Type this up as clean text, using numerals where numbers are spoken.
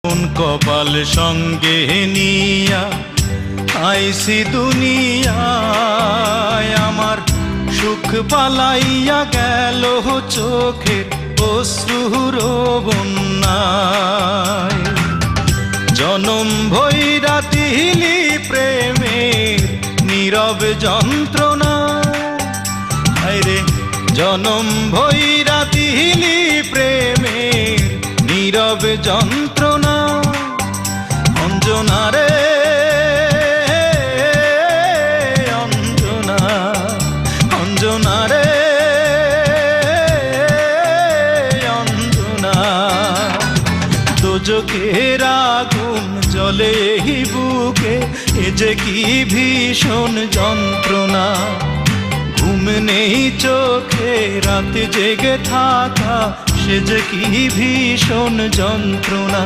কোন কপাল সঙ্গে নিয়া আইসি দুনিয়ায়, আমার সুখ পালাইয়া গেল চোখের অশ্রুর বন্যায়। জনম ভৈরা দিলি প্রেমের নীরব যন্ত্রণা, আরে জনম ভৈরা দিলি প্রেমের নীরব যন্ত্রণা। অঞ্জনা রে অঞ্জনা, অঞ্জনা রে অঞ্জনা। দোজখের আগুন জ্বলে এই বুকে, এ যে কি ভীষণ যন্ত্রণা। ঘুম নেই চোখে রাত জেগে থাকা, সে যে কি ভীষণ যন্ত্রণা।